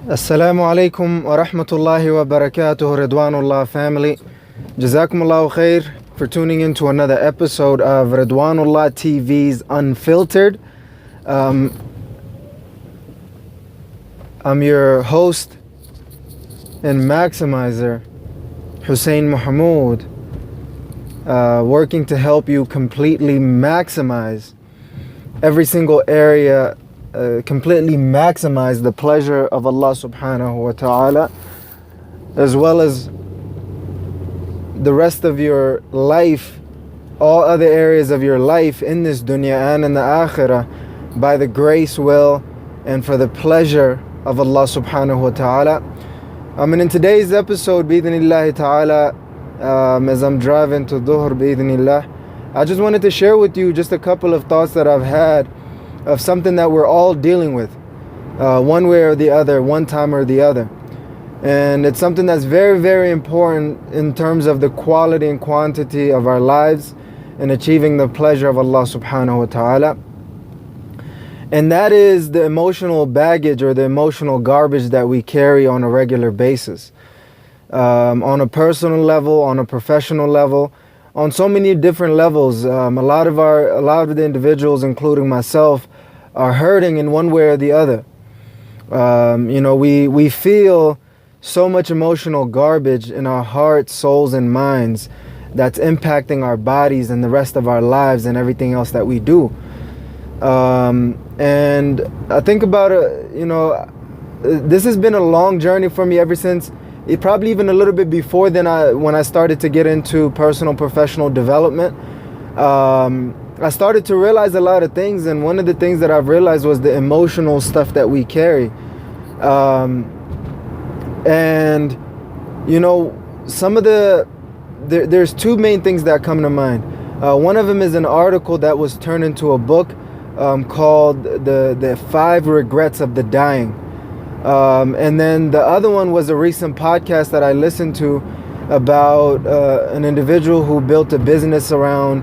Assalamu alaikum wa rahmatullahi wa barakatuh, Ridwanullah family. Jazakumullahu khair for tuning in to another episode of Ridwanullah TV's Unfiltered. I'm your host and maximizer, Hussein Mahmoud, working to help you completely maximize every single area, completely maximize the pleasure of Allah subhanahu wa ta'ala, as well as the rest of your life, all other areas of your life in this dunya and in the akhirah, by the grace, will, and for the pleasure of Allah subhanahu wa ta'ala. And in today's episode, bi'idhnillahi ta'ala, as I'm driving to Dhuhr, bi'idhnillah, I just wanted to share with you just a couple of thoughts that I've had of something that we're all dealing with, one way or the other, one time or the other. And it's something that's very, very important in terms of the quality and quantity of our lives and achieving the pleasure of Allah subhanahu wa ta'ala. And that is the emotional baggage or the emotional garbage that we carry on a regular basis. On a personal level, on a professional level, on so many different levels. A lot of the individuals, including myself, are hurting in one way or the other. We feel so much emotional garbage in our hearts, souls, and minds that's impacting our bodies and the rest of our lives and everything else that we do. And I think about it, this has been a long journey for me ever since, probably even a little bit before then, when I started to get into personal professional development. I started to realize a lot of things, and one of the things that I've realized was the emotional stuff that we carry. Some of there's two main things that come to mind. One of them is an article that was turned into a book called the 5 Regrets of the Dying. And then the other one was a recent podcast that I listened to about an individual who built a business around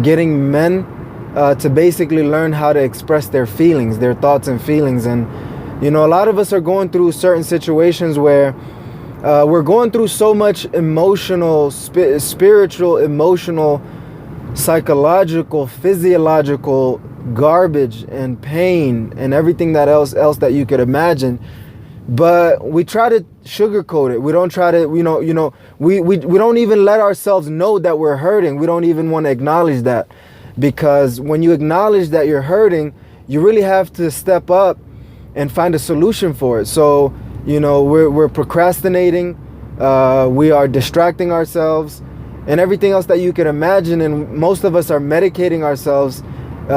getting men to basically learn how to express their feelings, their thoughts and feelings. And a lot of us are going through certain situations where we're going through so much emotional, spiritual, emotional, psychological, physiological garbage and pain and everything that else that you could imagine, but we try to sugarcoat it. We don't try to, we don't even let ourselves know that we're hurting. We don't even want to acknowledge that, because when you acknowledge that you're hurting, you really have to step up and find a solution for it. So we're procrastinating, we are distracting ourselves and everything else that you could imagine, and most of us are medicating ourselves, with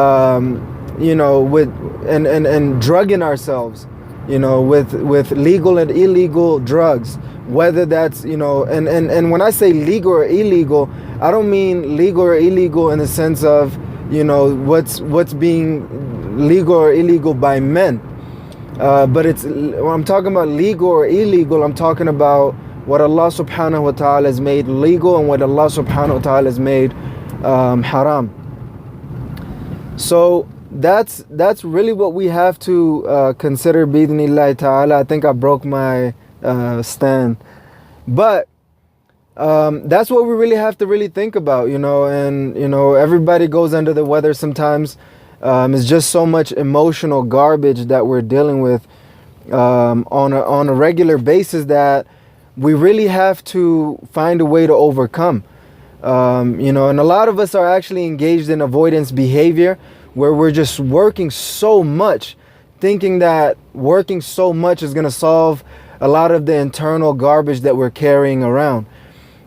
and drugging ourselves, with legal and illegal drugs, whether that's, and when I say legal or illegal, I don't mean legal or illegal in the sense of, what's being legal or illegal by men, but when I'm talking about legal or illegal, I'm talking about what Allah subhanahu wa ta'ala has made legal and what Allah subhanahu wa ta'ala has made haram. So that's really what we have to consider, bi'idhnillahi ta'ala. I think I broke my stand, but that's what we really have to really think about, and everybody goes under the weather sometimes. It's just so much emotional garbage that we're dealing with on a regular basis that we really have to find a way to overcome. And a lot of us are actually engaged in avoidance behavior, where we're just working so much, thinking that working so much is going to solve a lot of the internal garbage that we're carrying around.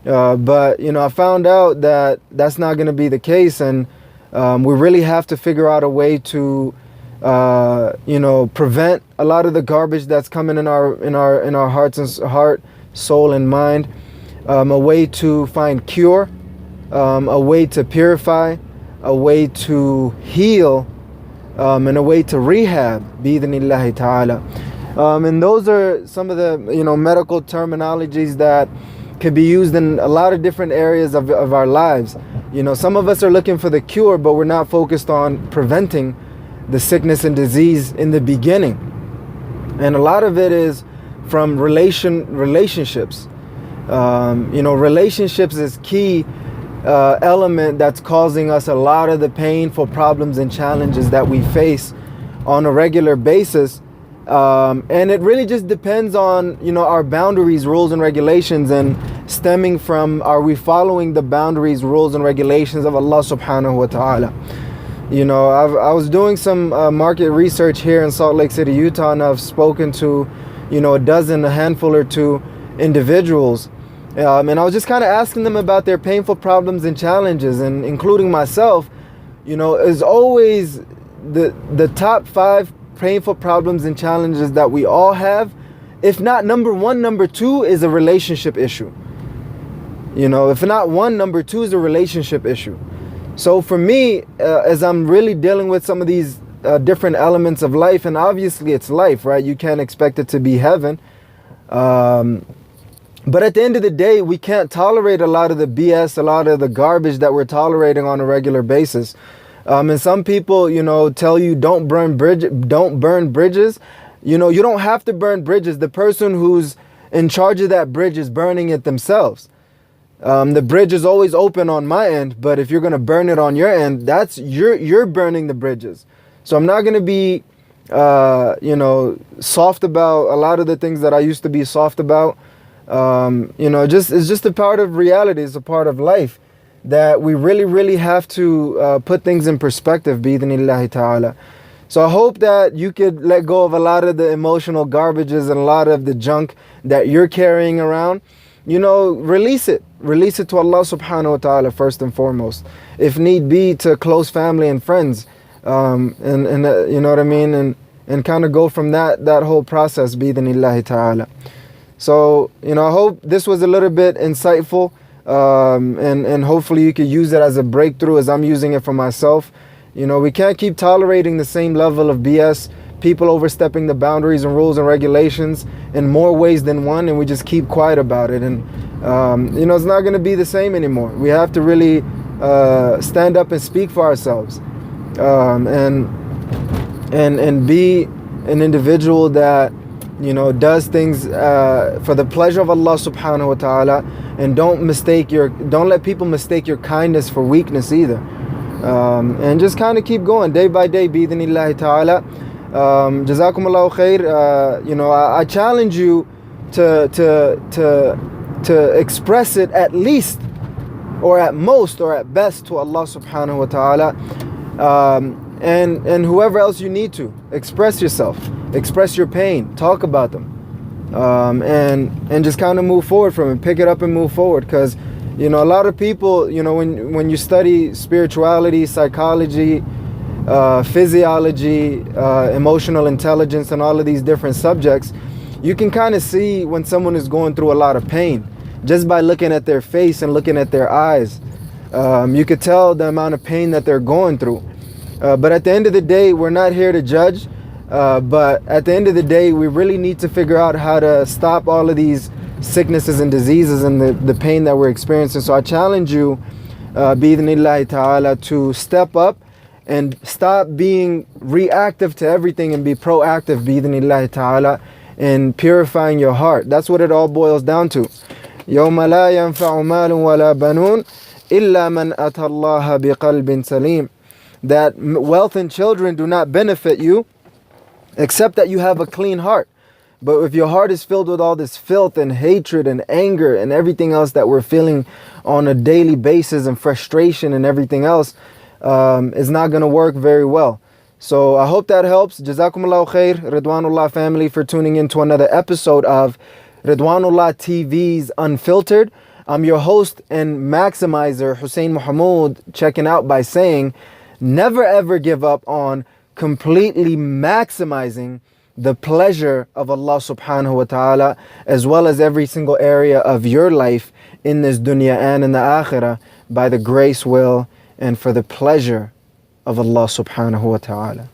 But I found out that that's not going to be the case, and we really have to figure out a way to prevent a lot of the garbage that's coming in our heart, soul, and mind. A way to find cure, a way to purify, a way to heal, and a way to rehab, bi'idhnillahi ta'ala. And those are some of the medical terminologies that could be used in a lot of different areas of our lives. Some of us are looking for the cure, but we're not focused on preventing the sickness and disease in the beginning. And a lot of it is from relationships. Relationships is key element that's causing us a lot of the painful problems and challenges that we face on a regular basis. And it really just depends on, our boundaries, rules, and regulations, and stemming from, are we following the boundaries, rules, and regulations of Allah subhanahu wa ta'ala? I was doing some market research here in Salt Lake City, Utah, and I've spoken to, a handful or two individuals. And I was just kind of asking them about their painful problems and challenges, and including myself, is always the top 5 painful problems and challenges that we all have. If not number 1, number 2 is a relationship issue. If not 1, number 2 is a relationship issue. So for me, as I'm really dealing with some of these different elements of life, and obviously it's life, right? You can't expect it to be heaven. But at the end of the day, we can't tolerate a lot of the BS, a lot of the garbage that we're tolerating on a regular basis. And some people, tell you don't burn bridges. You don't have to burn bridges. The person who's in charge of that bridge is burning it themselves. The bridge is always open on my end, but if you're going to burn it on your end, that's you're burning the bridges. So I'm not going to be, soft about a lot of the things that I used to be soft about. It's just a part of reality. It's a part of life that we really, really have to put things in perspective, bi-idhnillahi ta'ala. So I hope that you could let go of a lot of the emotional garbages and a lot of the junk that you're carrying around. Release it. Release it to Allah subhanahu wa ta'ala first and foremost. If need be, to close family and friends. And you know what I mean? And kind of go from that whole process, bi-idhnillahi ta'ala. So, I hope this was a little bit insightful, and hopefully you could use it as a breakthrough as I'm using it for myself. We can't keep tolerating the same level of BS, people overstepping the boundaries and rules and regulations in more ways than one, and we just keep quiet about it. And, it's not going to be the same anymore. We have to really stand up and speak for ourselves, and be an individual that does things for the pleasure of Allah subhanahu wa ta'ala, and don't let people mistake your kindness for weakness either. And just kind of keep going day by day, bi-idhnillahi ta'ala. Jazakumullahu khair. I challenge you to express it at least, or at most, or at best, to Allah subhanahu wa ta'ala. And whoever else you need to, express yourself, express your pain, talk about them, and just kind of move forward from it, pick it up and move forward. Because a lot of people, when you study spirituality, psychology, physiology, emotional intelligence, and all of these different subjects, you can kind of see when someone is going through a lot of pain just by looking at their face and looking at their eyes. You could tell the amount of pain that they're going through. But at the end of the day, we're not here to judge. But at the end of the day, we really need to figure out how to stop all of these sicknesses and diseases and the pain that we're experiencing. So I challenge you, bi-idhnillahi ta'ala, to step up and stop being reactive to everything and be proactive, bi-idhnillahi ta'ala, in purifying your heart. That's what it all boils down to. يَوْمَ لَا يَنْفَعُ مَالٌ وَلَا بَنُونَ إِلَّا مَنْ أَتَى اللَّهَ بِقَلْبٍ سَلِيمٍ. That wealth and children do not benefit you except that you have a clean heart. But if your heart is filled with all this filth and hatred and anger and everything else that we're feeling on a daily basis, and frustration and everything else, it's not going to work very well. So I hope that helps. Jazakumullahu khair, Ridwanullah family, for tuning in to another episode of Ridwanullah TV's Unfiltered. I'm your host and maximizer, Hussein Muhammad, checking out by saying, never ever give up on completely maximizing the pleasure of Allah subhanahu wa ta'ala, as well as every single area of your life in this dunya and in the akhirah, by the grace, will, and for the pleasure of Allah subhanahu wa ta'ala.